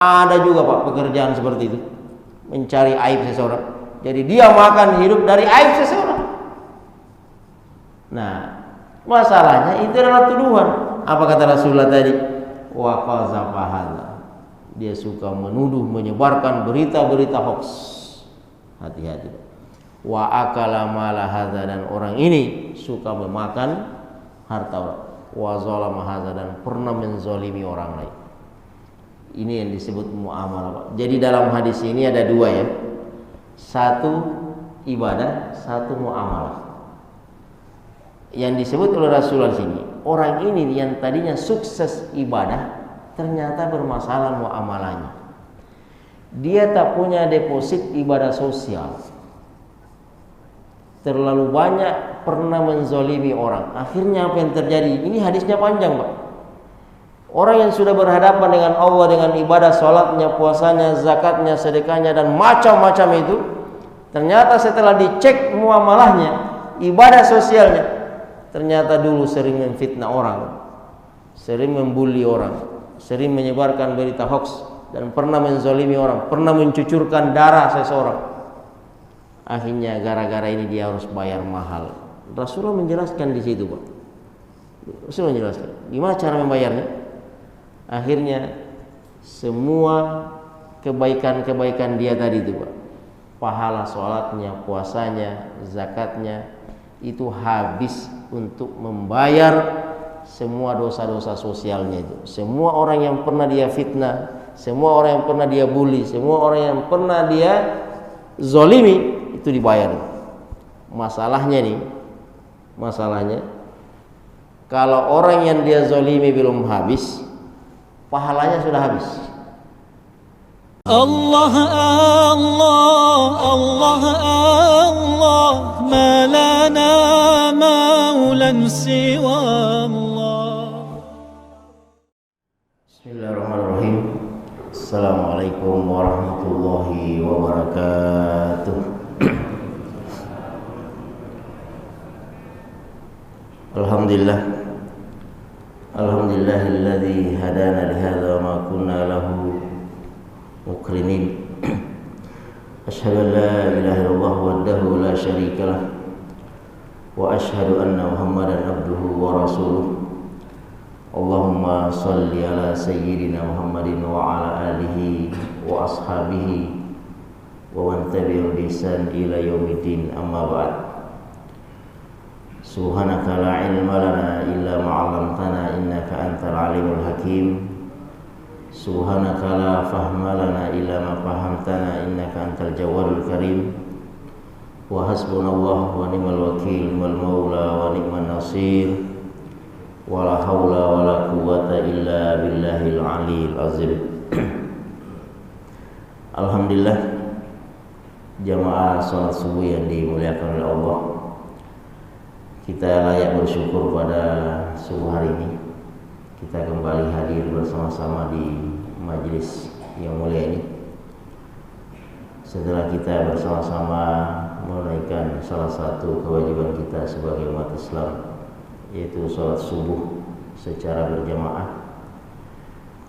Ada juga Pak pekerjaan seperti itu, mencari aib seseorang. Jadi dia makan hidup dari aib seseorang. Nah, masalahnya itu adalah tuduhan. Apa kata Rasulullah tadi? Wa qazafa hadza. Dia suka menuduh, menyebarkan berita-berita hoax. Hati-hati. Wa akala mala hadza, dan orang ini suka memakan harta orang. Wa zalama hadza, dan pernah menzalimi orang lain. Ini yang disebut muamalah. Jadi dalam hadis ini ada dua ya. Satu ibadah, satu muamalah. Yang disebut oleh Rasulullah sini, orang ini yang tadinya sukses ibadah ternyata bermasalah muamalahnya. Dia tak punya deposit ibadah sosial. Terlalu banyak pernah menzalimi orang. Akhirnya apa yang terjadi? Ini hadisnya panjang, Pak. Orang yang sudah berhadapan dengan Allah dengan ibadah, salatnya, puasanya, zakatnya, sedekahnya, dan macam-macam itu, ternyata setelah dicek muamalahnya, ibadah sosialnya, ternyata dulu sering memfitnah orang, sering membuli orang, sering menyebarkan berita hoax, dan pernah menzalimi orang, pernah mencucurkan darah seseorang. Akhirnya gara-gara ini dia harus bayar mahal. Rasulullah menjelaskan di situ, Pak. Rasulullah menjelaskan gimana cara membayarnya. Akhirnya semua kebaikan-kebaikan dia tadi itu, Pak, pahala sholatnya, puasanya, zakatnya, itu habis untuk membayar semua dosa-dosa sosialnya itu. Semua orang yang pernah dia fitnah, semua orang yang pernah dia bully, semua orang yang pernah dia zolimi, itu dibayar. Masalahnya kalau orang yang dia zolimi belum habis, pahalanya sudah habis. Allah Allah Allah Allah, ma lana maulan siwa Allah. Bismillahirrahmanirrahim. Assalamualaikum warahmatullahi wabarakatuh. Alhamdulillah. Alhamdulillahilladzi hadana lihadza wa ma kunna lahu muqrinin. Asyhadu an la ilaha illallah wahdahu la syarika lah, wa asyhadu anna Muhammadan abduhu wa rasuluh. Allahumma shalli ala sayyidina Muhammadin wa ala alihi wa ashabihi wa man tabi'ahum bi ihsan ila yaumiddin, amma ba'd. Subhanaka la ilma lana illa ma 'allamtana innaka antal alimul hakim. Subhanaka la fahma lana illa ma fahamtana innaka antal jawwadul karim. Wa hasbunallahu wa ni'mal wakil, wal maula wa ni'man nasir. Wa la haula wa la quwwata illa billahil aliyil azim. Alhamdulillah, jamaah salat subuh yang dimuliakan oleh Allah, kita layak bersyukur pada subuh hari ini. Kita kembali hadir bersama-sama di majelis yang mulia ini. Setelah kita bersama-sama menunaikan salah satu kewajiban kita sebagai umat Islam, yaitu sholat subuh secara berjamaah.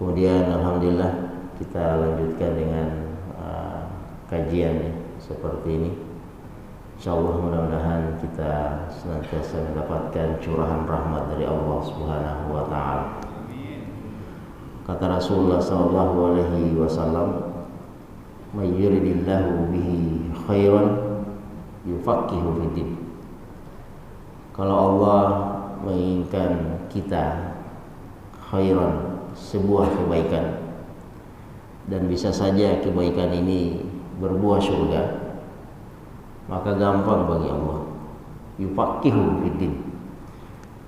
Kemudian alhamdulillah kita lanjutkan dengan kajian seperti ini. InsyaAllah mudah-mudahan kita senantiasa mendapatkan curahan rahmat dari Allah Subhanahu wa ta'ala. Kata Rasulullah sallallahu alaihi wasallam, "May yuridillahu bihi khairan yufaqihu fiddin." Kalau Allah menginginkan kita khairan, sebuah kebaikan, dan bisa saja kebaikan ini berbuah surga, maka gampang bagi Allah. Yufaqihu fiddin.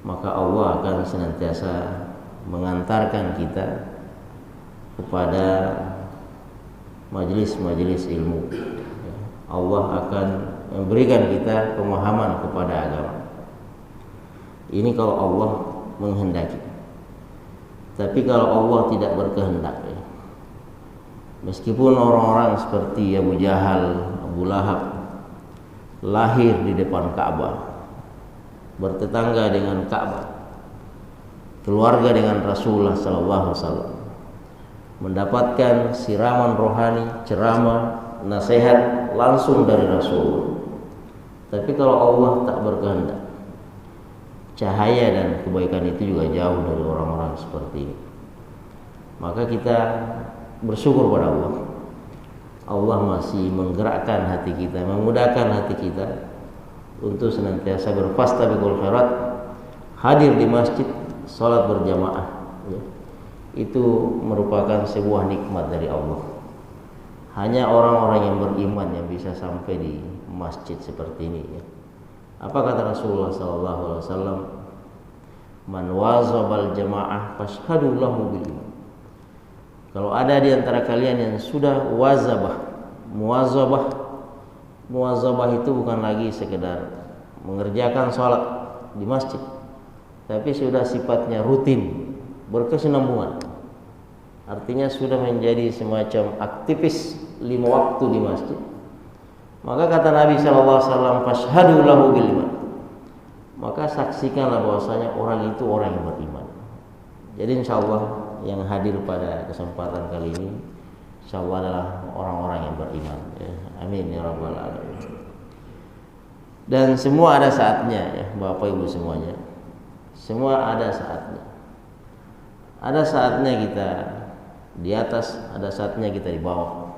Maka Allah akan senantiasa mengantarkan kita kepada majelis-majelis ilmu. Allah akan memberikan kita pemahaman kepada agama. Ini kalau Allah menghendaki. Tapi kalau Allah tidak berkehendak, meskipun orang-orang seperti Abu Jahal, Abu Lahab lahir di depan Ka'bah, bertetangga dengan Ka'bah, keluarga dengan Rasulullah sallallahu alaihi wasallam, mendapatkan siraman rohani, ceramah, nasihat langsung dari Rasul. Tapi kalau Allah tak berkehendak, cahaya dan kebaikan itu juga jauh dari orang-orang seperti ini. Maka kita bersyukur pada Allah. Allah masih menggerakkan hati kita, memudahkan hati kita untuk senantiasa berfastabiqul khairat, hadir di masjid, sholat berjamaah, ya. Itu merupakan sebuah nikmat dari Allah. Hanya orang-orang yang beriman yang bisa sampai di masjid seperti ini, ya. Apa kata Rasulullah SAW? Man wazabal jamaah fashhadu lahu bil iman. Kalau ada di antara kalian yang sudah muwazabah itu bukan lagi sekedar mengerjakan sholat di masjid, tapi sudah sifatnya rutin, berkesinambungan. Artinya sudah menjadi semacam aktivis 5 waktu di masjid. Maka kata Nabi SAW, fashhadu lahu bil iman. Maka saksikanlah bahwasanya orang itu orang yang beriman. Jadi insyaallah yang hadir pada kesempatan kali ini insyaallah adalah orang-orang yang beriman, ya. Amin ya rabbal alamin. Dan semua ada saatnya, ya Bapak Ibu semuanya. Semua ada saatnya. Ada saatnya kita di atas, ada saatnya kita di bawah.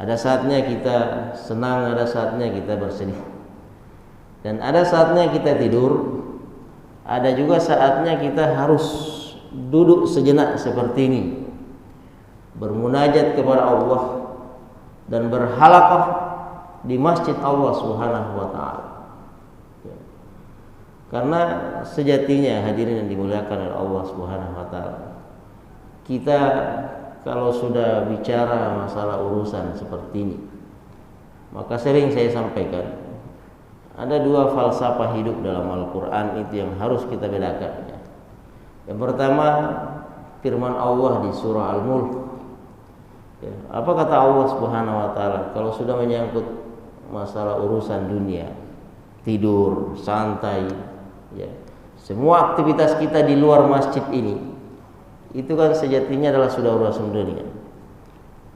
Ada saatnya kita senang, ada saatnya kita bersedih. Dan ada saatnya kita tidur. Ada juga saatnya kita harus duduk sejenak seperti ini, bermunajat kepada Allah dan berhalaqah di masjid Allah Subhanahu wa taala. Karena sejatinya hadirin yang dimuliakan oleh Allah Subhanahu wa taala, kita kalau sudah bicara masalah urusan seperti ini, maka sering saya sampaikan ada 2 falsafah hidup dalam Al-Qur'an itu yang harus kita bedakan. Yang pertama, firman Allah di surah Al-Mulk. Ya, apa kata Allah Subhanahu wa taala kalau sudah menyangkut masalah urusan dunia, tidur, santai, ya. Semua aktivitas kita di luar masjid ini itu kan sejatinya adalah sudah urusan dunia.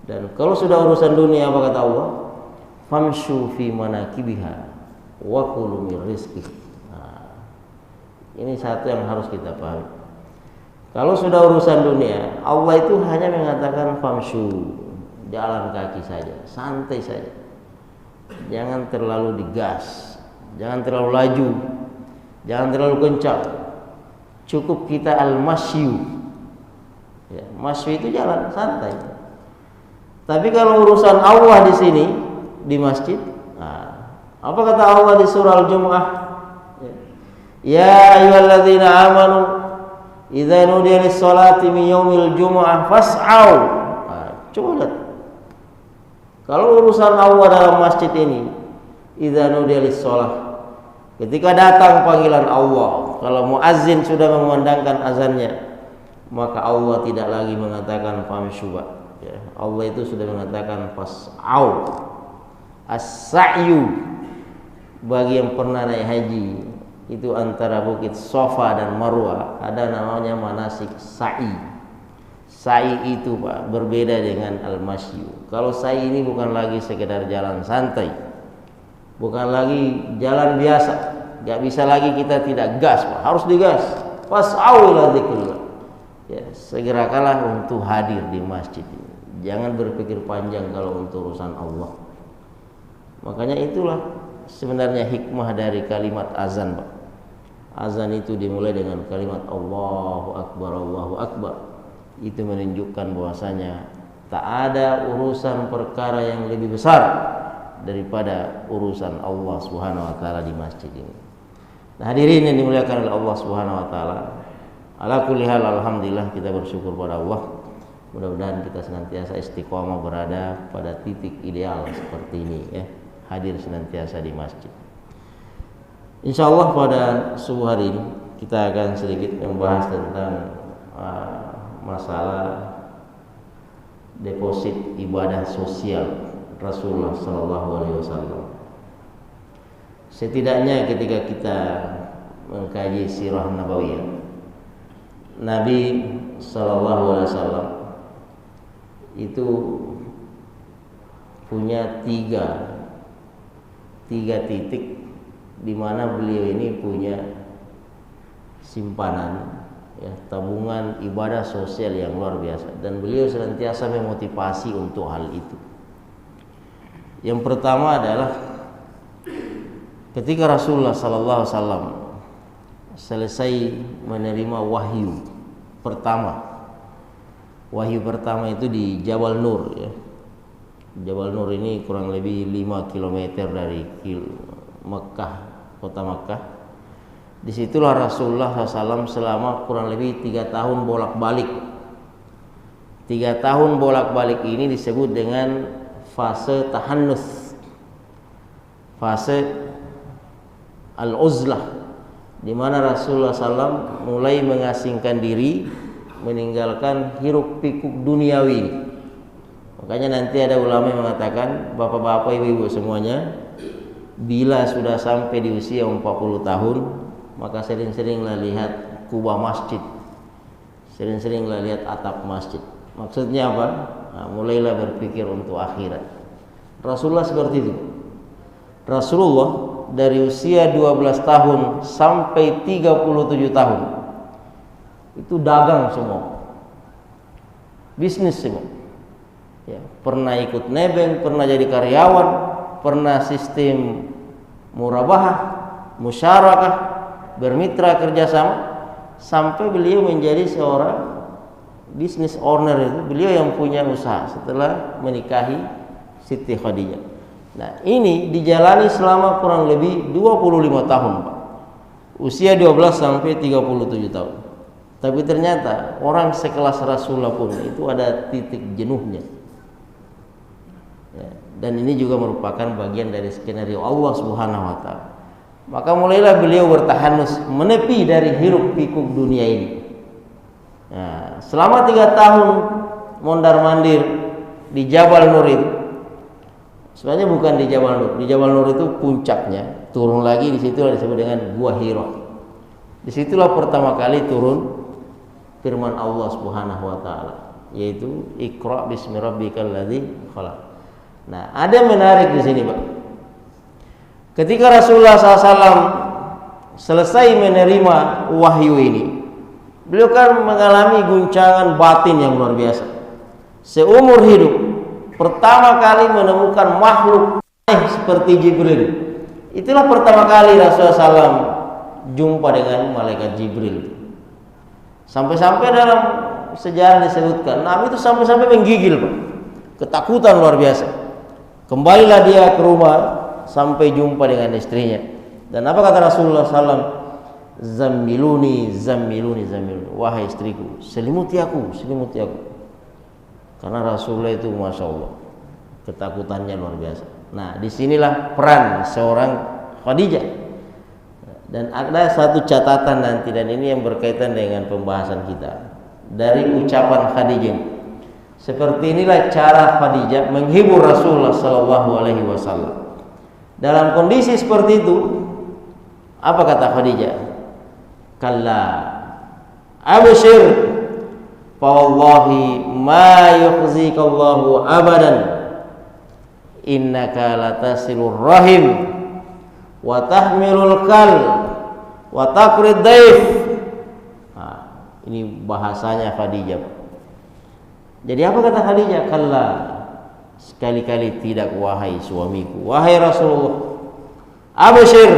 Dan kalau sudah urusan dunia, apa kata Allah? Famshu fi manakibiha wa kulu mir rizqihi. Nah, ini satu yang harus kita pahami. Kalau sudah urusan dunia, Allah itu hanya mengatakan famshu, jalan kaki saja, santai saja. Jangan terlalu digas, jangan terlalu laju, jangan terlalu kencang. Cukup kita al-masyu. Ya, masyu itu jalan santai. Tapi kalau urusan Allah di sini di masjid, nah, apa kata Allah di surah Al-Jumu'ah? Ya ayyuhalladzina amanu idza nudiya lis-sholati min yaumil jumu'ah fas'au. Coba lihat. Kalau urusan Allah dalam masjid ini, idza nudiya lis-sholah, ketika datang panggilan Allah, kalau muazzin sudah memandangkan azannya, maka Allah tidak lagi mengatakan famshu. Ya, Allah itu sudah mengatakan fas'au. As-sa'yu, bagi yang pernah naik haji, itu antara bukit Safa dan Marwah ada namanya manasik sa'i. Sa'i itu Pak berbeda dengan al-masyu. Kalau sa'i ini bukan lagi sekedar jalan santai, bukan lagi jalan biasa, gak bisa lagi kita tidak gas Pak, harus digas. Fas'au ila dzikrillah. Ya, segerakanlah untuk hadir di masjid ini. Jangan berpikir panjang kalau untuk urusan Allah. Makanya itulah sebenarnya hikmah dari kalimat azan Pak. Azan itu dimulai dengan kalimat Allahu Akbar, Allahu Akbar. Itu menunjukkan bahwasanya tak ada urusan perkara yang lebih besar daripada urusan Allah Subhanahu wa taala di masjid ini. Nah, hadirin yang dimuliakan oleh Allah Subhanahu wa taala, ala kulli hal alhamdulillah kita bersyukur pada Allah. Mudah-mudahan kita senantiasa istiqomah berada pada titik ideal seperti ini, ya. Hadir senantiasa di masjid. Insyaallah pada subuh hari ini kita akan sedikit membahas tentang masalah deposit ibadah sosial Rasulullah SAW. Setidaknya ketika kita mengkaji sirah nabawiyah, Nabi SAW itu punya tiga titik di mana beliau ini punya simpanan, ya, tabungan ibadah sosial yang luar biasa, dan beliau senantiasa memotivasi untuk hal itu. Yang pertama adalah ketika Rasulullah sallallahu alaihi wasallam selesai menerima wahyu pertama. Wahyu pertama itu di Jabal Nur, ya. Jabal Nur ini kurang lebih 5 km dari Mekah, kota Mekah. Disitulah Rasulullah SAW selama kurang lebih 3 tahun bolak-balik. 3 tahun bolak-balik ini disebut dengan fase tahannus, fase al-uzlah, di mana Rasulullah SAW mulai mengasingkan diri, meninggalkan hiruk pikuk duniawi. Makanya nanti ada ulama yang mengatakan, bapak-bapak, ibu-ibu semuanya, bila sudah sampai di usia 40 tahun, maka sering-seringlah lihat kubah masjid, sering-seringlah lihat atap masjid. Maksudnya apa? Nah, mulailah berpikir untuk akhirat. Rasulullah seperti itu. Rasulullah dari usia 12 tahun sampai 37 tahun itu dagang semua, bisnis semua, ya, pernah ikut nebeng, pernah jadi karyawan, pernah sistem murabahah, musyarakah, bermitra kerjasama, sampai beliau menjadi seorang business owner. Itu beliau yang punya usaha setelah menikahi Siti Khadijah. Nah, ini dijalani selama kurang lebih 25 tahun, Pak. Usia 12 sampai 37 tahun. Tapi ternyata orang sekelas Rasulullah pun itu ada titik jenuhnya, ya, dan ini juga merupakan bagian dari skenario Allah Subhanahu wa Ta'ala. Maka mulailah beliau bertahanus, menepi dari hiruk pikuk dunia ini. Nah, selama 3 tahun mondar mandir di Jabal Nur itu, sebenarnya bukan di Jabal Nur. Di Jabal Nur itu puncaknya, turun lagi di situ disebut dengan Gua Hira. Disitulah pertama kali turun firman Allah Subhanahu wa Ta'ala, yaitu Iqra bismi rabbikal ladzi khalaq. Nah, ada yang menarik di sini, Pak. Ketika Rasulullah SAW selesai menerima wahyu ini, beliau kan mengalami guncangan batin yang luar biasa. Seumur hidup pertama kali menemukan makhluk aneh seperti Jibril. Itulah pertama kali Rasulullah SAW jumpa dengan malaikat Jibril. Sampai-sampai dalam sejarah disebutkan Nabi itu sampai-sampai menggigil, Pak. Ketakutan luar biasa. Kembalilah dia ke rumah sampai jumpa dengan istrinya. Dan apa kata Rasulullah SAW? Zammiluni, zammiluni, zammiluni. Wahai istriku, selimuti aku, selimuti aku. Karena Rasulullah itu Masya Allah, ketakutannya luar biasa. Nah, disinilah peran seorang Khadijah. Dan ada satu catatan nanti, dan ini yang berkaitan dengan pembahasan kita, dari ucapan Khadijah. Seperti inilah cara Khadijah menghibur Rasulullah Sallallahu Alaihi Wasallam. Dalam kondisi seperti itu, apa kata Khadijah? Kalla, abshir, fa wallahi ma yukhzikallahu abadan, innaka latasilur rahim wa tahmilul kal wa taqrid daif. Nah, ini bahasanya Khadijah. Jadi apa kata Khadijah? Kalla, sekali-kali tidak wahai suamiku, wahai Rasulullah. Abshir,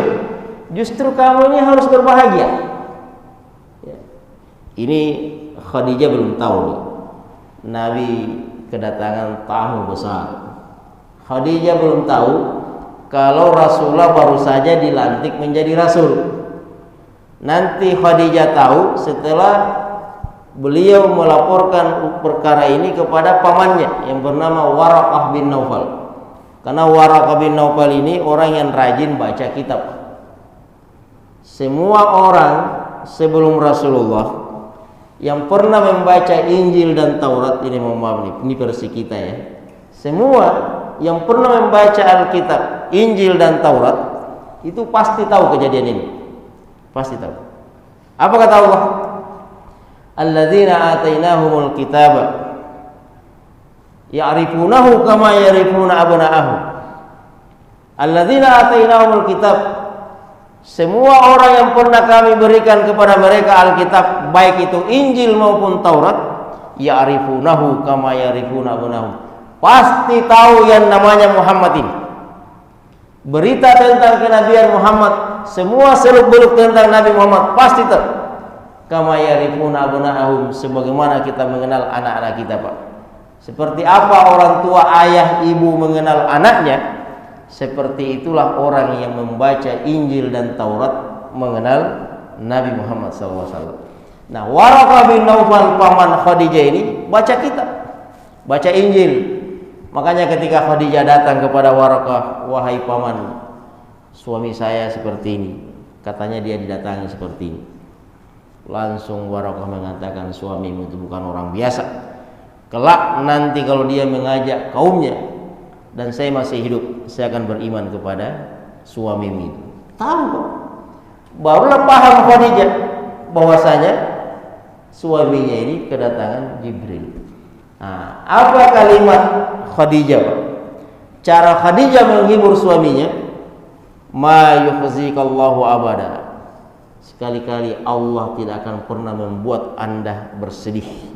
justru kamu ini harus berbahagia. Ya. Ini Khadijah belum tahu nih, Nabi kedatangan tamu besar. Khadijah belum tahu kalau Rasulullah baru saja dilantik menjadi Rasul. Nanti Khadijah tahu setelah beliau melaporkan perkara ini kepada pamannya yang bernama Waraqah bin Naufal. Karena Waraqah bin Naufal ini orang yang rajin baca kitab. Semua orang sebelum Rasulullah yang pernah membaca Injil dan Taurat, ini mohon maaf nih, ini versi kita ya. Semua yang pernah membaca Alkitab, Injil dan Taurat itu pasti tahu kejadian ini. Pasti tahu. Apa kata Allah? Alladzina atainahumul kitaba Ya'rifunahu kama ya'rifuna abna'ahum. Alladzina atainahumul kitab. Semua orang yang pernah kami berikan kepada mereka Alkitab, baik itu Injil maupun Taurat, ya'rifunahu kama ya'rifuna abna'ahum. Pasti tahu yang namanya Muhammad ini. Berita tentang kenabian Muhammad, semua seluk-beluk tentang Nabi Muhammad pasti tahu. Kama ya'rifuna abna'ahum, sebagaimana kita mengenal anak-anak kita, Pak. Seperti apa orang tua, ayah, ibu mengenal anaknya, seperti itulah orang yang membaca Injil dan Taurat mengenal Nabi Muhammad SAW. Nah, Waraqah bin Naufal paman Khadijah ini baca kitab, baca Injil. Makanya ketika Khadijah datang kepada Waraqah, wahai paman, suami saya seperti ini, katanya dia didatangi seperti ini. Langsung Waraqah mengatakan, suamimu itu bukan orang biasa. Kelak nanti kalau dia mengajak kaumnya dan saya masih hidup, saya akan beriman kepada suamimu itu. Tahu kok. Barulah paham Khadijah bahwasanya suaminya ini kedatangan Jibril. Nah, apa kalimat Khadijah, Pak? Cara Khadijah menghibur suaminya, ma yukhzikallahu abada. Sekali-kali Allah tidak akan pernah membuat Anda bersedih.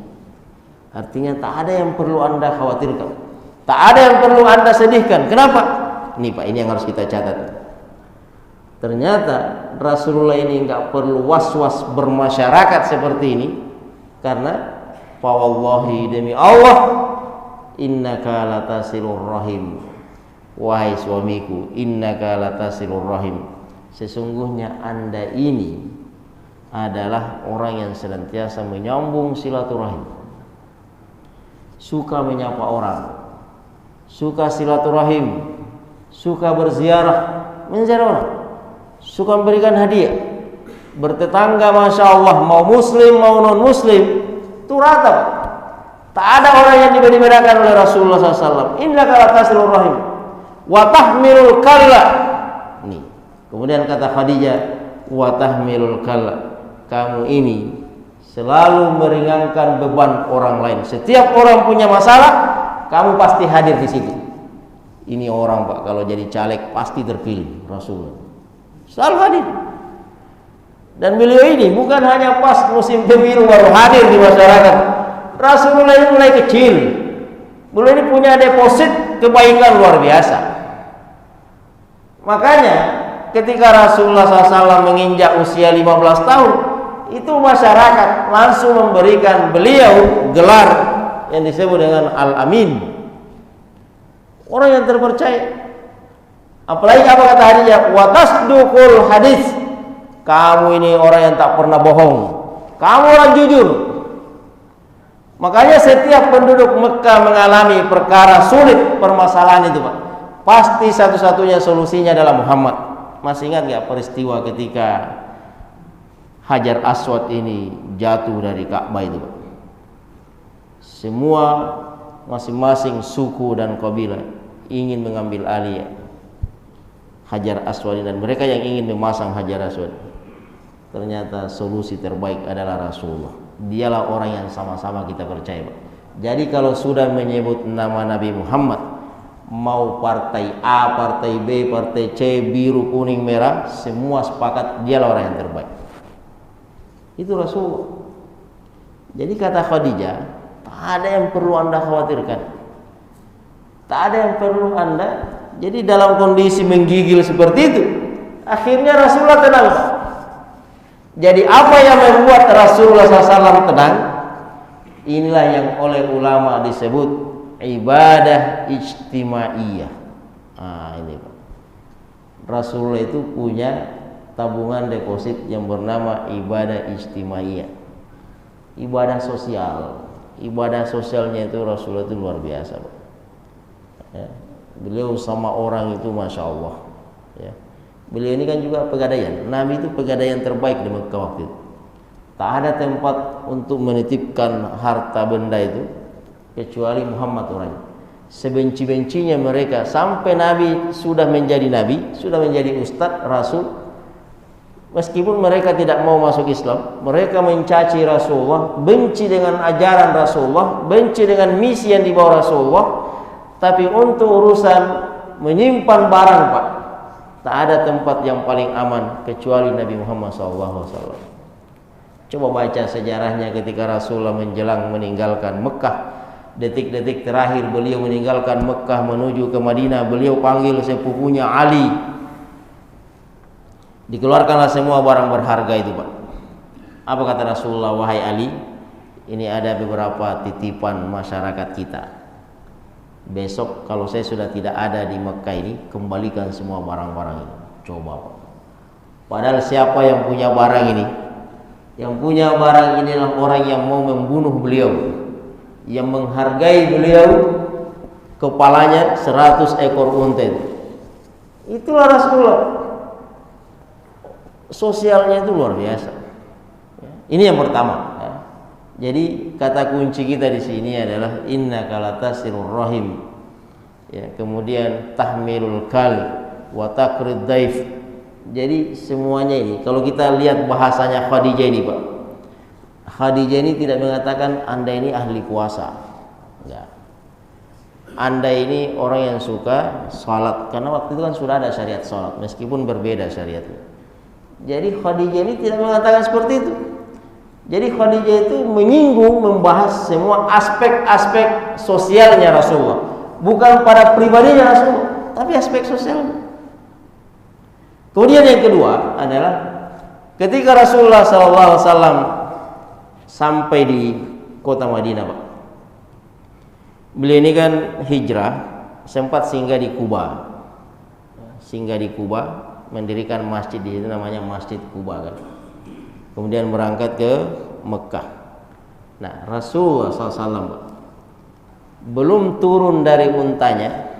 Artinya tak ada yang perlu Anda khawatirkan, tak ada yang perlu Anda sedihkan. Kenapa? Ini Pak, ini yang harus kita catat. Ternyata Rasulullah ini enggak perlu was-was bermasyarakat seperti ini, karena fa wallahi, demi Allah, innaka latasilur rahim. Wahai suamiku, innaka latasilur rahim. Sesungguhnya Anda ini adalah orang yang senantiasa menyambung silaturahim. Suka menyapa orang, suka silaturahim, suka berziarah, menziarah orang, suka memberikan hadiah, bertetangga, masya Allah, mau muslim mau non muslim, itu rata. Tak ada orang yang dibedakan oleh Rasulullah SAW. Innaka latasilur rahim wa tahmilul kalla. Nih, kemudian kata Khadijah, wa tahmilul kalla, kamu ini selalu meringankan beban orang lain. Setiap orang punya masalah, kamu pasti hadir di situ. Ini orang, Pak, kalau jadi caleg pasti terpilih. Rasulullah selalu hadir. Dan beliau ini bukan hanya pas musim pemilu baru hadir di masyarakat. Rasulullah ini mulai kecil. Beliau ini punya deposit kebaikan luar biasa. Makanya ketika Rasulullah SAW menginjak usia 15 tahun, itu masyarakat langsung memberikan beliau gelar yang disebut dengan Al-Amin, orang yang terpercaya. Apalagi apa kata Khadijah, wa tasduqul hadis, kamu ini orang yang tak pernah bohong, kamu orang jujur. Makanya setiap penduduk Mekah mengalami perkara sulit, permasalahan itu, Pak, pasti satu-satunya solusinya adalah Muhammad. Masih ingat gak peristiwa ketika Hajar Aswad ini jatuh dari Ka'bah itu, Pak? Semua masing-masing suku dan kabilah ingin mengambil alih Hajar Aswad, dan mereka yang ingin memasang Hajar Aswad. Ternyata solusi terbaik adalah Rasulullah. Dialah orang yang sama-sama kita percaya, Pak. Jadi kalau sudah menyebut nama Nabi Muhammad, mau partai A, partai B, partai C, biru, kuning, merah, semua sepakat dialah orang yang terbaik. Itu Rasulullah. Jadi kata Khadijah, tak ada yang perlu Anda khawatirkan, tak ada yang perlu Anda. Jadi dalam kondisi menggigil seperti itu, akhirnya Rasulullah tenang. Jadi apa yang membuat Rasulullah SAW tenang? Inilah yang oleh ulama disebut ibadah ijtimaiyah. Ini Pak, Rasulullah itu punya tabungan deposit yang bernama ibadah ijtimaiyah, ibadah sosial. Ibadah sosialnya itu Rasulullah itu luar biasa, Pak. Ya. Beliau sama orang itu masya Allah, ya. Beliau ini kan juga pegadaian. Nabi itu pegadaian terbaik di Mekah waktu itu. Tak ada tempat untuk menitipkan harta benda itu kecuali Muhammad orangnya. Sebenci-bencinya mereka, sampai Nabi sudah menjadi Nabi, sudah menjadi ustadz, Rasul, Meskipun mereka tidak mau masuk Islam, mereka mencaci Rasulullah, benci dengan ajaran Rasulullah, benci dengan misi yang dibawa Rasulullah. Tapi untuk urusan menyimpan barang, Pak, tak ada tempat yang paling aman kecuali Nabi Muhammad SAW. Coba baca sejarahnya ketika Rasulullah menjelang meninggalkan Mekah. Detik-detik terakhir beliau meninggalkan Mekah menuju ke Madinah, beliau panggil sepupunya Ali. Dikeluarkanlah semua barang berharga itu, Pak. Apa kata Rasulullah? Wahai Ali, ini ada beberapa titipan masyarakat kita. Besok kalau saya sudah tidak ada di Mekah ini, kembalikan semua barang-barang ini. Coba, Pak. Padahal siapa yang punya barang ini? Yang punya barang inilah orang yang mau membunuh beliau, yang menghargai beliau, kepalanya 100 ekor unta. Itulah Rasulullah. Sosialnya itu luar biasa. Ini yang pertama. Jadi kata kunci kita di sini adalah innaka latasirur rahim. Ya, kemudian tahmilul kal wa taqrid daif. Jadi semuanya ini kalau kita lihat bahasanya Khadijah ini, Pak. Khadijah ini tidak mengatakan Anda ini ahli puasa. Enggak. Anda ini orang yang suka salat, karena waktu itu kan sudah ada syariat salat meskipun berbeda syariatnya. Jadi Khadijah ini tidak mengatakan seperti itu. Jadi Khadijah itu menyinggung, membahas semua aspek-aspek sosialnya Rasulullah, bukan pada pribadinya Rasulullah, tapi aspek sosialnya. Kemudian yang kedua adalah ketika Rasulullah SAW sampai di kota Madinah, Pak. Beliau ini kan hijrah, sempat singgah di Kuba. Singgah di Kuba, mendirikan masjid di situ namanya Masjid Kuba kan. Kemudian berangkat ke Mekah. Nah, Rasulullah SAW belum turun dari untanya,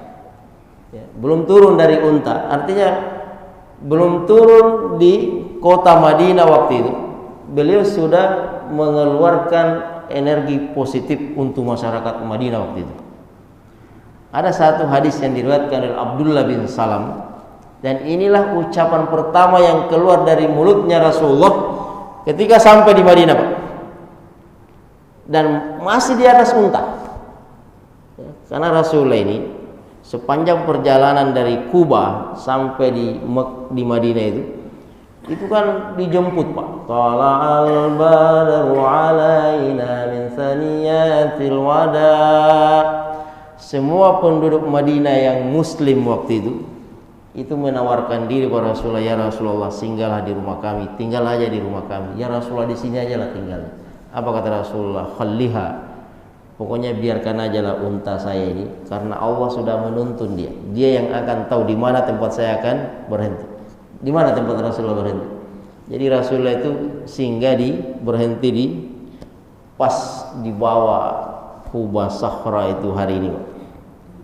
ya, belum turun dari unta, artinya belum turun di kota Madinah waktu itu. Beliau sudah mengeluarkan energi positif untuk masyarakat Madinah waktu itu. Ada satu hadis yang diriwayatkan oleh Abdullah bin Salam. Dan inilah ucapan pertama yang keluar dari mulutnya Rasulullah ketika sampai di Madinah, Pak. Dan masih di atas unta. Karena Rasulullah ini sepanjang perjalanan dari Kuba sampai di Madinah itu kan dijemput, Pak. Tala'al badru alaina min thaniyatil wada. Semua penduduk Madinah yang muslim waktu itu menawarkan diri kepada Rasulullah, ya Rasulullah, singgahlah di rumah kami, tinggal aja di rumah kami. Ya Rasulullah, di sini aja lah tinggal. Apa kata Rasulullah? Khalliha, pokoknya biarkan aja lah unta saya ini, karena Allah sudah menuntun dia. Dia yang akan tahu di mana tempat saya akan berhenti. Di mana tempat Rasulullah berhenti. Jadi Rasulullah itu singgah berhenti di pas di bawah Kuba Sakhra itu hari ini, Pak.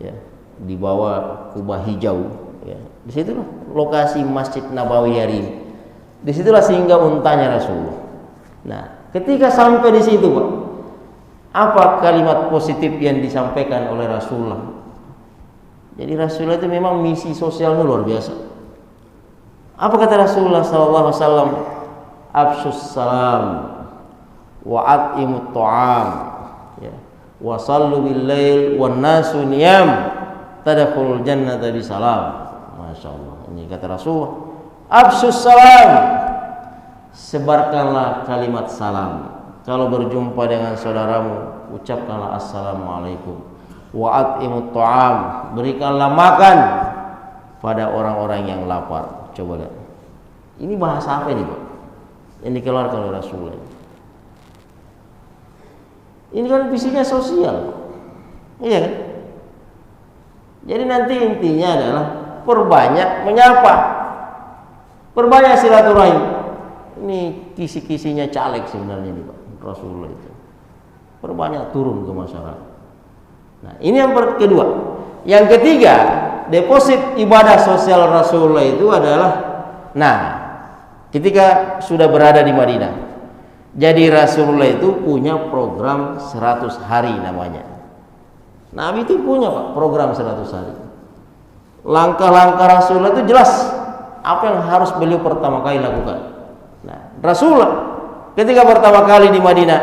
Ya, di bawah Kuba hijau. Ya, disitulah lokasi Masjid Nabawi hari ini. Disitulah singgah untanya Rasulullah. Nah, ketika sampai di situ, Pak, apa kalimat positif yang disampaikan oleh Rasulullah? Jadi Rasulullah itu memang misi sosialnya luar biasa. Apa kata Rasulullah SAW? Afshus salam wa at'imut ta'am, ya, wa sallu bil lail wan nasu niyam tadkhulul jannata bisalam. Masya Allah, ini kata Rasulullah. Afshus salam, sebarkanlah kalimat salam. Kalau berjumpa dengan saudaramu, ucapkanlah assalamualaikum. Wa at'imut ta'am, berikanlah makan pada orang-orang yang lapar. Coba lihat. Ini bahasa apa ini, Pak? Yang dikeluarkan oleh Rasulullah. Ini kan visinya sosial. Iya kan? Jadi nanti intinya adalah perbanyak menyapa, perbanyak silaturahim. Ini kisi-kisinya caleg sebenarnya nih, Pak, Rasulullah itu. Perbanyak turun ke masyarakat. Nah, ini yang kedua. Yang ketiga, deposit ibadah sosial Rasulullah itu adalah, nah, ketika sudah berada di Madinah, jadi Rasulullah itu punya program 100 hari namanya. Nabi itu punya, Pak, program 100 hari. Langkah-langkah Rasulullah itu jelas apa yang harus beliau pertama kali lakukan. Rasulullah ketika pertama kali di Madinah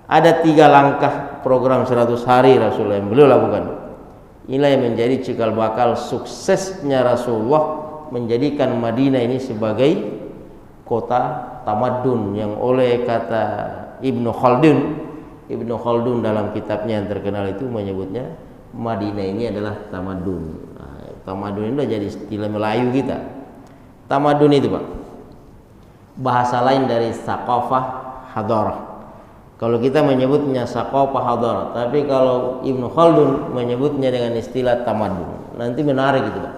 ada 3 langkah program 100 hari Rasulullah yang beliau lakukan. Inilah yang menjadi cikal bakal suksesnya Rasulullah menjadikan Madinah ini sebagai kota tamadun yang oleh kata Ibnu Khaldun dalam kitabnya yang terkenal itu menyebutnya Madinah ini adalah tamadun. Nah, tamadun ini sudah jadi istilah Melayu kita. Tamadun itu Pak, bahasa lain dari saqafah hadarah. Kalau kita menyebutnya saqafah hadarah, tapi kalau Ibnu Khaldun menyebutnya dengan istilah tamadun. Nanti menarik itu Pak.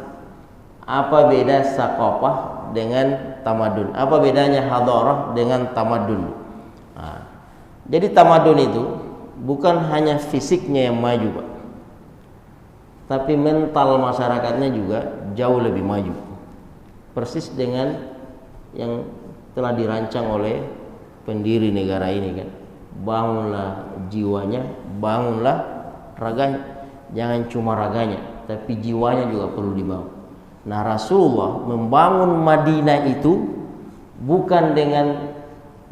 Apa beda saqafah dengan tamadun? Apa bedanya hadarah dengan tamadun? Nah, jadi tamadun itu bukan hanya fisiknya yang maju Pak, tapi mental masyarakatnya juga jauh lebih maju. Persis dengan yang telah dirancang oleh pendiri negara ini kan. Bangunlah jiwanya, bangunlah raganya. Jangan cuma raganya, tapi jiwanya juga perlu dibangun. Nah, Rasulullah membangun Madinah itu bukan dengan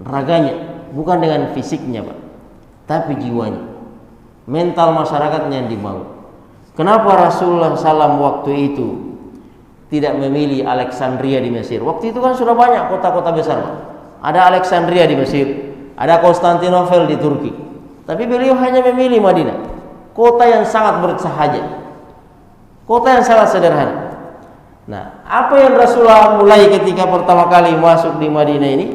raganya, bukan dengan fisiknya Pak, tapi jiwanya, mental masyarakatnya yang dibangun. Kenapa Rasulullah SAW waktu itu tidak memilih Alexandria di Mesir? Waktu itu kan sudah banyak kota-kota besar Pak. Ada Alexandria di Mesir, ada Konstantinopel di Turki, tapi beliau hanya memilih Madinah, kota yang sangat bersahaja, kota yang sangat sederhana. Nah, apa yang Rasulullah mulai ketika pertama kali masuk di Madinah ini?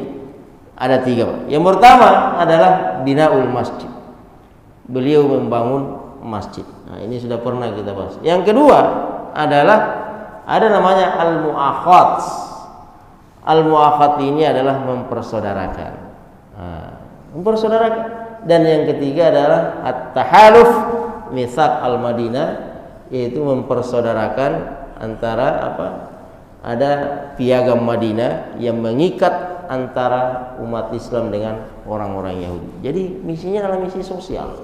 Ada 3 Pak. Yang pertama adalah binaul masjid. Beliau membangun masjid. Nah, ini sudah pernah kita bahas. Yang kedua adalah ada namanya al-mu'akhat. Al-mu'akhat ini adalah mempersaudarakan. Nah, mempersaudarakan. Dan yang ketiga adalah at-tahaluf mitsaq al-Madinah, yaitu mempersaudarakan antara ada piagam Madinah yang mengikat antara umat Islam dengan orang-orang Yahudi. Jadi misinya adalah misi sosial.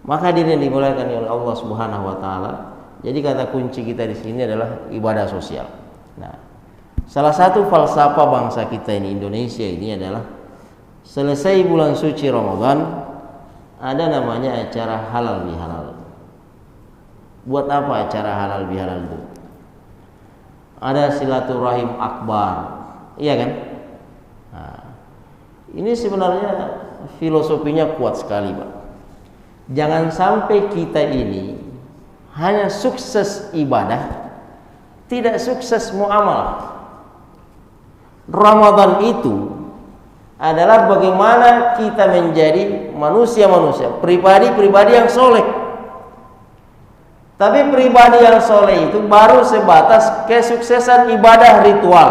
Maka diri yang dimuliakan oleh Allah Subhanahu wa taala. Jadi kata kunci kita di sini adalah ibadah sosial. Nah, salah satu falsafah bangsa kita ini, Indonesia ini, adalah selesai bulan suci Ramadan ada namanya acara halal bihalal. Buat apa acara halal bihalal itu? Ada silaturahim akbar, iya kan? Nah, ini sebenarnya filosofinya kuat sekali Pak. Jangan sampai kita ini hanya sukses ibadah, tidak sukses muamalah. Ramadan itu adalah bagaimana kita menjadi manusia-manusia, pribadi-pribadi yang soleh. Tapi pribadi yang soleh itu baru sebatas kesuksesan ibadah ritual.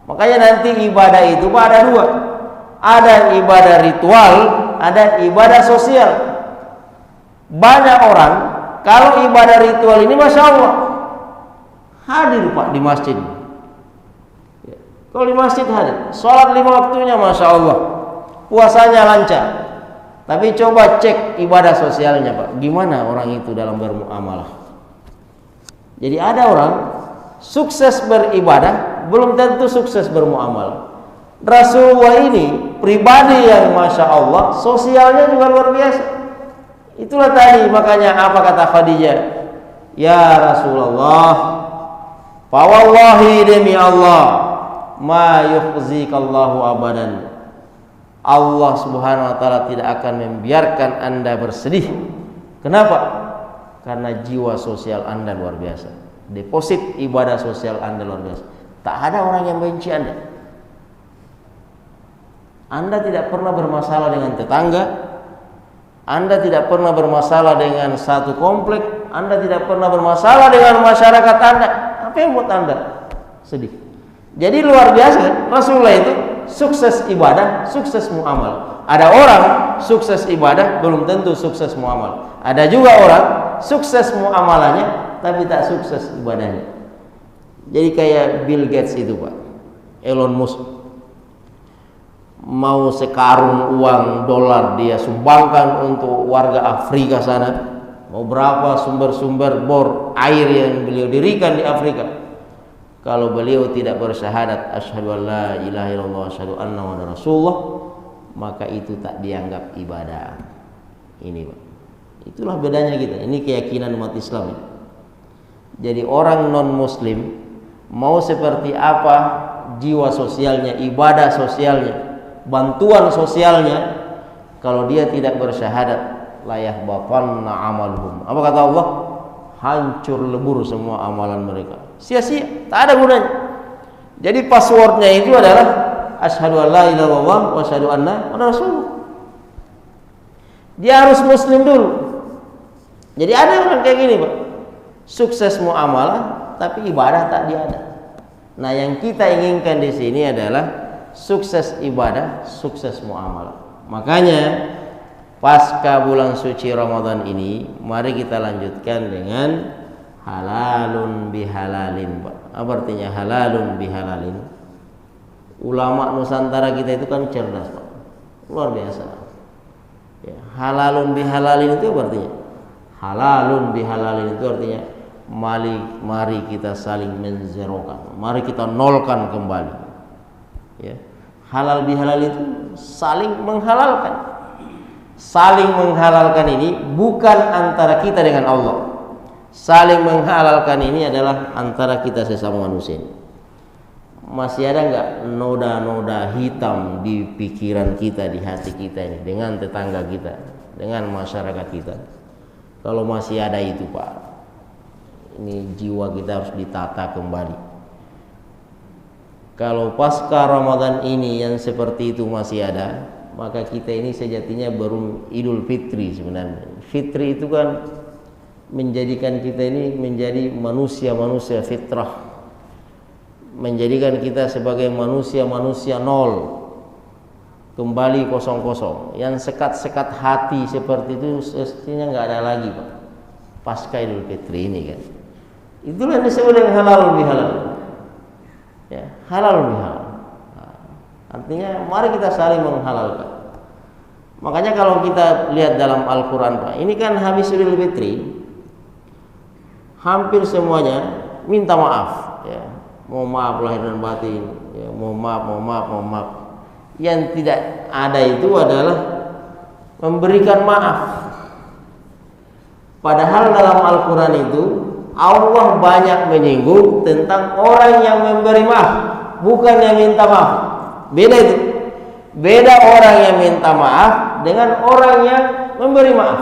Makanya nanti ibadah itu ada 2. Ada ibadah ritual, ada ibadah sosial. Banyak orang kalau ibadah ritual ini Masya Allah hadir Pak di masjid. Kalau di masjid hadir, sholat 5 waktunya Masya Allah, puasanya lancar. Tapi coba cek ibadah sosialnya Pak, gimana orang itu dalam bermuamalah. Jadi ada orang sukses beribadah belum tentu sukses bermuamalah. Rasulullah ini pribadi yang Masya Allah, sosialnya juga luar biasa. Itulah tadi makanya apa kata Khadijah, ya Rasulullah, fa wallahi demi Allah, ma yukhzikallahu abadan. Allah Subhanahu wa taala tidak akan membiarkan Anda bersedih. Kenapa? Karena jiwa sosial Anda luar biasa. Deposit ibadah sosial Anda luar biasa. Tak ada orang yang benci Anda. Anda tidak pernah bermasalah dengan tetangga. Anda tidak pernah bermasalah dengan satu komplek. Anda tidak pernah bermasalah dengan masyarakat Anda. Apa yang buat Anda sedih? Jadi luar biasa kan? Rasulullah itu sukses ibadah, sukses muamalah. Ada orang sukses ibadah belum tentu sukses muamalah. Ada juga orang sukses muamalahnya tapi tak sukses ibadahnya. Jadi kayak Bill Gates itu Pak, Elon Musk, mau sekarung uang dolar dia sumbangkan untuk warga Afrika sana. Mau berapa sumber-sumber bor air yang beliau dirikan di Afrika. kalau beliau tidak bersyahadat asyhadu an la ilaha illallah wa asyhadu anna muhammadar rasulullah, maka itu tak dianggap ibadah. Ini Pak, itulah bedanya kita. Ini keyakinan umat Islam. Jadi orang non muslim mau seperti apa jiwa sosialnya, ibadah sosialnya, bantuan sosialnya, kalau dia tidak bersyahadat, layah batanna amalhum. Apa kata Allah? Hancur lebur semua amalan mereka, sia-sia, tak ada gunanya. Jadi passwordnya itu adalah asyhadu an la ilaha illallah wa asyhadu anna muhammadar rasulullah. Dia harus muslim dulu. Jadi ada orang kayak gini Pak, sukses muamalah tapi ibadah tak diada. Nah yang kita inginkan di sini adalah sukses ibadah, sukses muamalah. Makanya pasca bulan suci Ramadan ini, mari kita lanjutkan dengan halalun bihalalin Pak. Apa artinya halalun bihalalin? Ulama Nusantara kita itu kan cerdas Pak, luar biasa ya. Halalun bihalalin itu apa artinya? Halalun bihalalin itu artinya mari kita saling menzerokan, mari kita nolkan kembali ya. Halal bihalal itu saling menghalalkan. Saling menghalalkan ini bukan antara kita dengan Allah. Saling menghalalkan ini adalah antara kita sesama manusia. Masih ada nggak noda-noda hitam di pikiran kita, di hati kita ini dengan tetangga kita, dengan masyarakat kita? Kalau masih ada itu Pak, ini jiwa kita harus ditata kembali. Kalau pasca Ramadan ini yang seperti itu masih ada, maka kita ini sejatinya baru Idul Fitri sebenarnya. Fitri itu kan menjadikan kita ini menjadi manusia-manusia fitrah, menjadikan kita sebagai manusia-manusia nol, kembali kosong-kosong. Yang sekat-sekat hati seperti itu semestinya nggak ada lagi Pak pasca Idul Fitri ini kan. Itulah yang disebut dengan halal bihalal ya, halal bihalal. Artinya mari kita saling menghalalkan. Makanya kalau kita lihat dalam Al-Quran Pak, ini kan habis Idul Fitri, hampir semuanya minta maaf ya. Mohon maaf lahir dan batin ya, mohon maaf. Yang tidak ada itu adalah memberikan maaf. Padahal dalam Al-Quran itu Allah banyak menyinggung tentang orang yang memberi maaf, bukan yang minta maaf. Beda itu. Beda orang yang minta maaf dengan orang yang memberi maaf.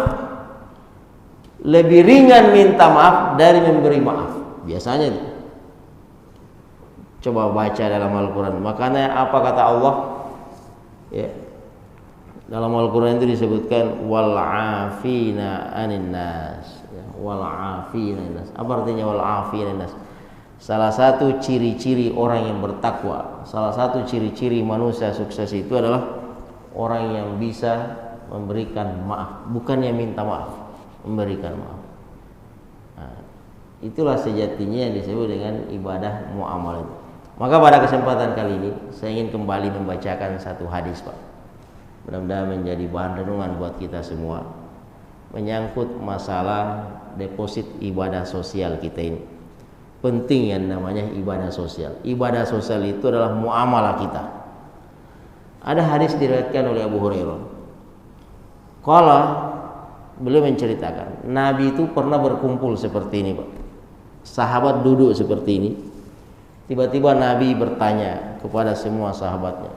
Lebih ringan minta maaf dari memberi maaf. Biasanya itu. Coba baca dalam Al-Quran. Makanya apa kata Allah? Ya. Dalam Al-Quran itu disebutkan wal afina anin nas. Ya. Wal afina anin nas. Apa artinya wal afina anin nas? Salah satu ciri-ciri orang yang bertakwa, salah satu ciri-ciri manusia sukses itu adalah orang yang bisa memberikan maaf, bukan yang minta maaf, memberikan maaf. Nah, itulah sejatinya yang disebut dengan ibadah muamalah. Maka pada kesempatan kali ini saya ingin kembali membacakan satu hadis Pak. Mudah-mudahan menjadi bahan renungan buat kita semua menyangkut masalah deposit ibadah sosial kita ini. Penting yang namanya ibadah sosial. Ibadah sosial itu adalah muamalah kita. Ada hadis diriwayatkan oleh Abu Hurairah. Qala, beliau menceritakan, Nabi itu pernah berkumpul seperti ini, Pak. Sahabat duduk seperti ini. Tiba-tiba Nabi bertanya kepada semua sahabatnya,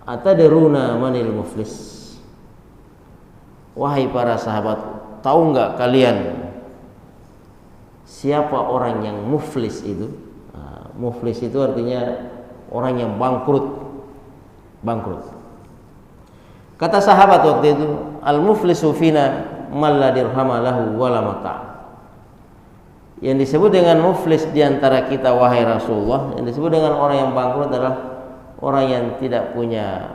Atadruna manil muflis? Wahai para sahabat, tahu enggak kalian siapa orang yang muflis itu? Muflis itu artinya orang yang bangkrut. Kata sahabat waktu itu, al-muflisu fina man la dirhama lahu wala mata'. Yang disebut dengan muflis di antara kita wahai Rasulullah, yang disebut dengan orang yang bangkrut adalah orang yang tidak punya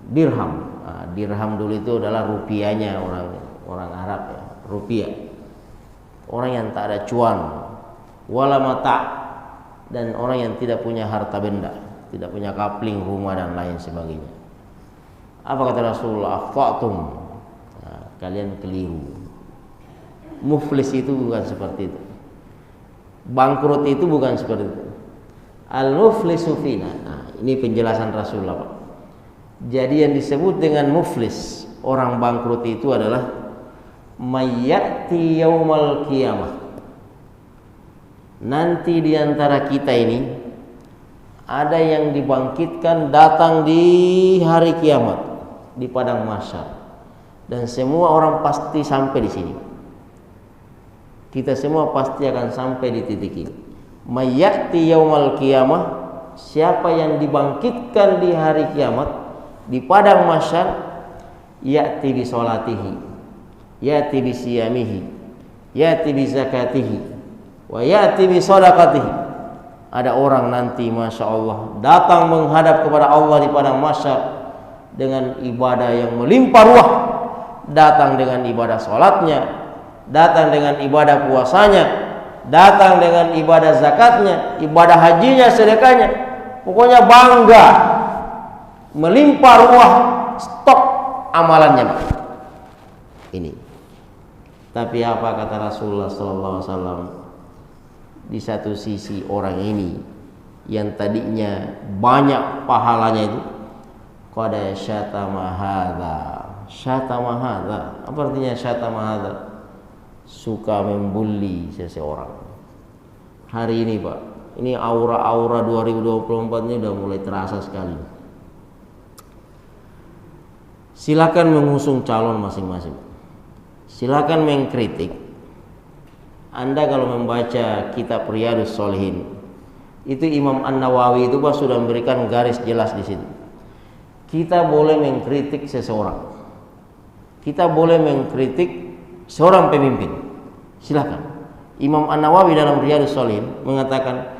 dirham. Dirham dulu itu adalah rupiahnya orang Arab ya, rupiah. Orang yang tak ada cuan, wala mata', dan orang yang tidak punya harta benda, tidak punya kapling, rumah dan lain sebagainya. Apa kata Rasulullah? Akhta'tum. Kalian keliru. Muflis itu bukan seperti itu. Bangkrut itu bukan seperti itu. Al-muflisu fina. Nah, ini penjelasan Rasulullah, Pak. Jadi yang disebut dengan muflis, orang bangkrut itu adalah mayyati yaumal qiyamah. Nanti di antara kita ini ada yang dibangkitkan datang di hari kiamat di padang mahsyar, dan semua orang pasti sampai di sini. Kita semua pasti akan sampai di titik ini. Mayyati yaumal qiyamah, siapa yang dibangkitkan di hari kiamat di padang mahsyar, ya'ti bi sholatihi, ya'ti bi siyamihi, ya'ti bi zakatihi, wa ya'ti bi shadaqatihi. Ada orang nanti Masya Allah datang menghadap kepada Allah di padang mahsyar dengan ibadah yang melimpah ruah, datang dengan ibadah sholatnya, datang dengan ibadah puasanya, datang dengan ibadah zakatnya, ibadah hajinya, sedekahnya, pokoknya bangga, melimpah ruah stok amalannya. Ini. Tapi apa kata Rasulullah SAW? Di satu sisi orang ini yang tadinya banyak pahalanya itu, qad syatama hadza. Syatama hadza. Apa artinya syatama hadza? Suka membuli seseorang. Hari ini, Pak, ini aura-aura 2024 ini udah mulai terasa sekali. Silakan mengusung calon masing-masing. Silakan mengkritik. Anda kalau membaca kitab Riyadhus Shalihin, itu Imam An-Nawawi itu Pak sudah memberikan garis jelas di situ. Kita boleh mengkritik seseorang. Kita boleh mengkritik seorang pemimpin. Silakan. Imam An-Nawawi dalam Riyadhus Shalihin mengatakan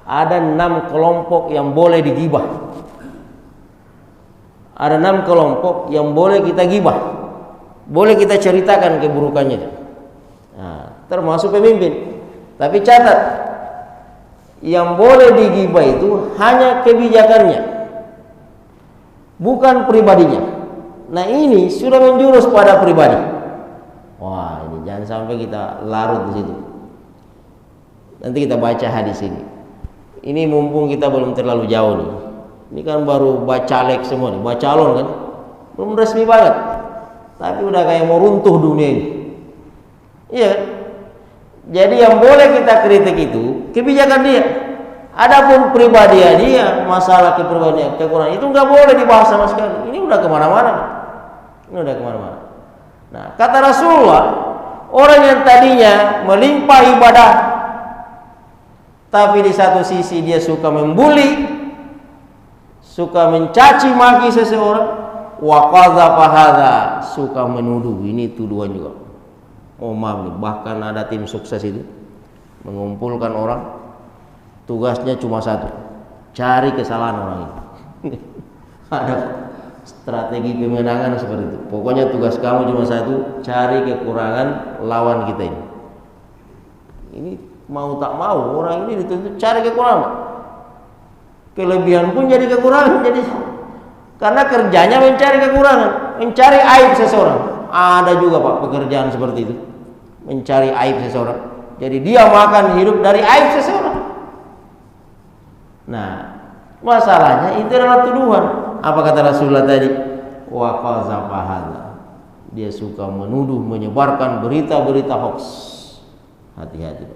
ada 6 kelompok yang boleh digibah. Ada 6 kelompok yang boleh kita gibah, boleh kita ceritakan keburukannya. Nah, termasuk pemimpin. Tapi catat, yang boleh digibah itu hanya kebijakannya, bukan pribadinya. Nah, ini sudah menjurus pada pribadi. Wah, ini jangan sampai kita larut di situ. Nanti kita baca hadis ini. Ini mumpung kita belum terlalu jauh nih. Ini kan baru bacalek semua nih, bacalon kan, belum resmi banget, tapi udah kayak mau runtuh dunia ini. Iya. Jadi yang boleh kita kritik itu kebijakan dia. Adapun pribadi dia, masalah kepribadian, kekurangan itu nggak boleh dibahas sama sekali. Ini udah kemana-mana. Ini udah kemana-mana. Nah, kata Rasulullah, orang yang tadinya melimpah ibadah, tapi di satu sisi dia suka membuli, suka mencaci maki seseorang, wa qadzafa hadza, suka menuduh. Ini tuduhan juga. Oh maaf nih, bahkan ada tim sukses itu mengumpulkan orang, tugasnya cuma satu, cari kesalahan orang ini. Ada strategi pemenangan seperti itu. Pokoknya tugas kamu cuma satu, cari kekurangan lawan kita ini. Ini mau tak mau orang ini dituntut cari kekurangan. Kelebihan pun jadi kekurangan, jadi karena kerjanya mencari kekurangan, mencari aib seseorang. Ada juga Pak pekerjaan seperti itu, mencari aib seseorang. Jadi dia makan hidup dari aib seseorang. Nah, masalahnya itu adalah tuduhan. Apa kata Rasulullah tadi? Wa qazafa hadza. Dia suka menuduh, menyebarkan berita-berita hoax. Hati-hati.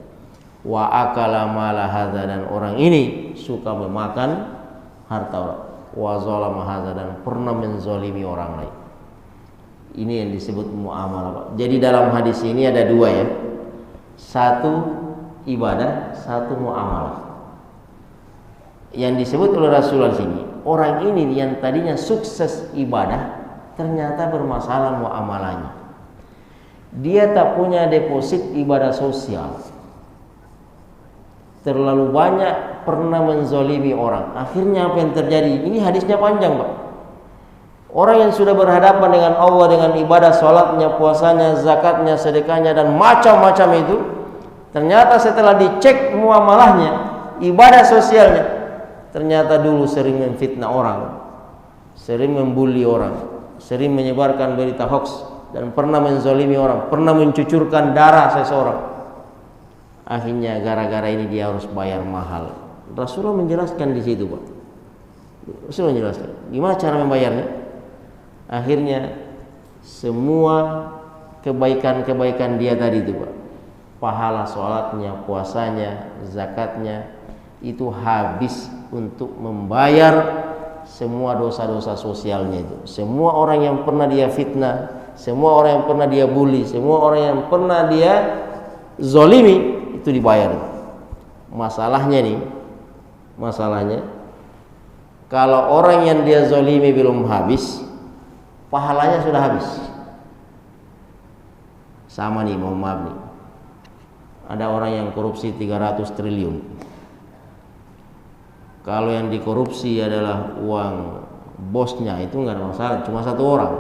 Wa akala mala hadza, dan orang ini suka memakan harta orang. Wa zalama hadza, dan pernah menzalimi orang lain. Ini yang disebut muamalah. Jadi dalam hadis ini ada 2 ya. Satu ibadah, satu muamalah. Yang disebut oleh Rasulullah sini, orang ini yang tadinya sukses ibadah ternyata bermasalah muamalahnya. Dia tak punya deposit ibadah sosial. Terlalu banyak pernah menzalimi orang. Akhirnya apa yang terjadi? Ini hadisnya panjang, Pak. Orang yang sudah berhadapan dengan Allah dengan ibadah sholatnya, puasanya, zakatnya, sedekahnya, dan macam-macam itu, ternyata setelah dicek muamalahnya, ibadah sosialnya, ternyata dulu sering memfitnah orang, sering membuli orang, sering menyebarkan berita hoax, dan pernah menzalimi orang, pernah mencucurkan darah seseorang. Akhirnya gara-gara ini dia harus bayar mahal. Rasulullah menjelaskan di situ, Pak. Rasulullah menjelaskan gimana cara membayarnya. Akhirnya semua kebaikan-kebaikan dia tadi itu, Pak, pahala sholatnya, puasanya, zakatnya, itu habis untuk membayar semua dosa-dosa sosialnya itu. Semua orang yang pernah dia fitnah, semua orang yang pernah dia bully, semua orang yang pernah dia zolimi, itu dibayar. Masalahnya kalau orang yang dia zolimi belum habis, pahalanya sudah habis. Sama nih, mohon maaf nih, ada orang yang korupsi 300 triliun. Kalau yang dikorupsi adalah uang bosnya, itu nggak ada masalah, cuma satu orang.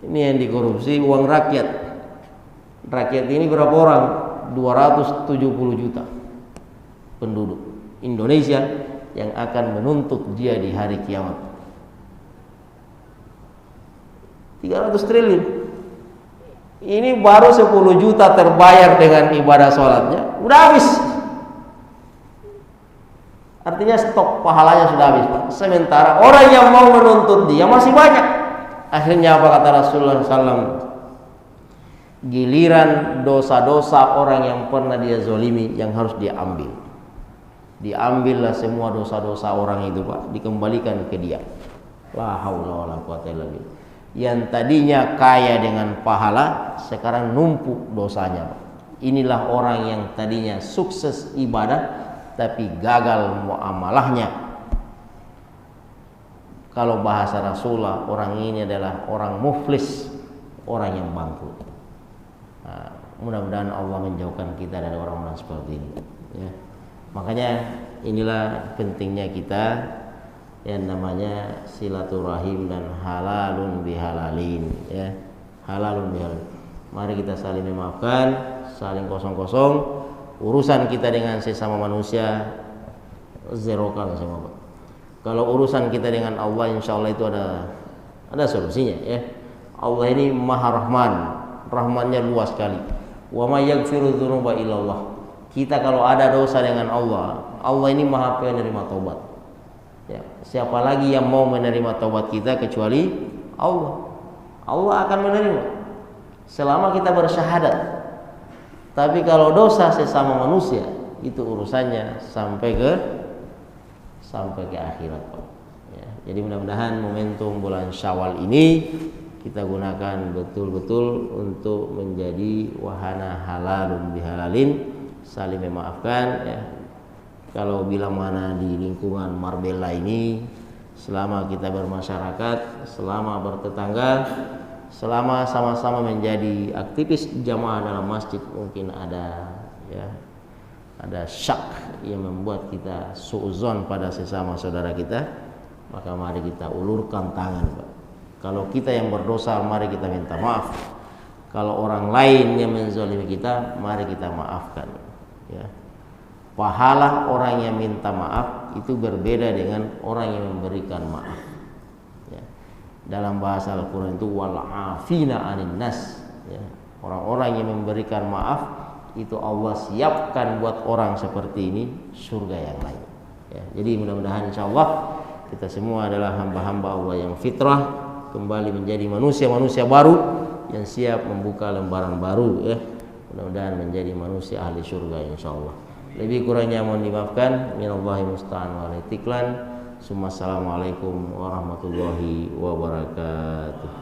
Ini yang dikorupsi uang rakyat. Rakyat ini berapa orang? 270 juta penduduk Indonesia yang akan menuntut dia di hari kiamat. 300 triliun. Ini baru 10 juta terbayar dengan ibadah sholatnya, udah habis. Artinya stok pahalanya sudah habis, Pak. Sementara orang yang mau menuntut dia masih banyak. Akhirnya apa kata Rasulullah SAW? Giliran dosa-dosa orang yang pernah dia zolimi yang harus dia ambil. Diambillah semua dosa-dosa orang itu, Pak, dikembalikan ke dia. La haula wala quwata illa billah. Yang tadinya kaya dengan pahala, sekarang numpuk dosanya, Pak. Inilah orang yang tadinya sukses ibadah tapi gagal muamalahnya. Kalau bahasa Rasulullah, orang ini adalah orang muflis, orang yang bangkrut. Nah, mudah-mudahan Allah menjauhkan kita dari orang-orang seperti ini, ya. Makanya inilah pentingnya kita yang namanya silaturahim dan halalun bihalalin, ya. Halalun bihalalin. Mari kita saling memaafkan, saling kosong-kosong. Urusan kita dengan sesama manusia zerokan semua, Pak. Kalau urusan kita dengan Allah, insya Allah itu ada solusinya, ya. Allah ini Maha Rahman, rahmannya luas sekali. Wa may yaghfiru dzunuba illallah. Kita kalau ada dosa dengan Allah, Allah ini Maha penerima taubat. Ya, siapa lagi yang mau menerima taubat kita kecuali Allah? Allah akan menerima selama kita bersyahadat. Tapi kalau dosa sesama manusia, itu urusannya sampai ke akhirat, Pak. Ya, jadi mudah-mudahan momentum bulan Syawal ini kita gunakan betul-betul untuk menjadi wahana halalun bihalalin, saling memaafkan, ya. Kalau bila mana di lingkungan Marbella ini, selama kita bermasyarakat, selama bertetangga, selama sama-sama menjadi aktivis jamaah dalam masjid, mungkin ada syak yang membuat kita suudzon pada sesama saudara kita, maka mari kita ulurkan tangan, Pak. Kalau kita yang berdosa, mari kita minta maaf. Kalau orang lain yang menzalimi kita, mari kita maafkan, ya. Pahala orang yang minta maaf itu berbeda dengan orang yang memberikan maaf, ya. Dalam bahasa Al-Quran itu wal afina anin nas, ya. Orang-orang yang memberikan maaf itu Allah siapkan buat orang seperti ini surga yang lain, ya. Jadi mudah-mudahan insyaallah kita semua adalah hamba-hamba Allah yang fitrah, kembali menjadi manusia-manusia baru yang siap membuka lembaran baru, ya. Mudah-mudahan menjadi manusia ahli surga insyaallah. Lebih kurangnya mohon dimaafkan. Minallahi musta'an wa alaihi tiklan. Assalamualaikum warahmatullahi wabarakatuh.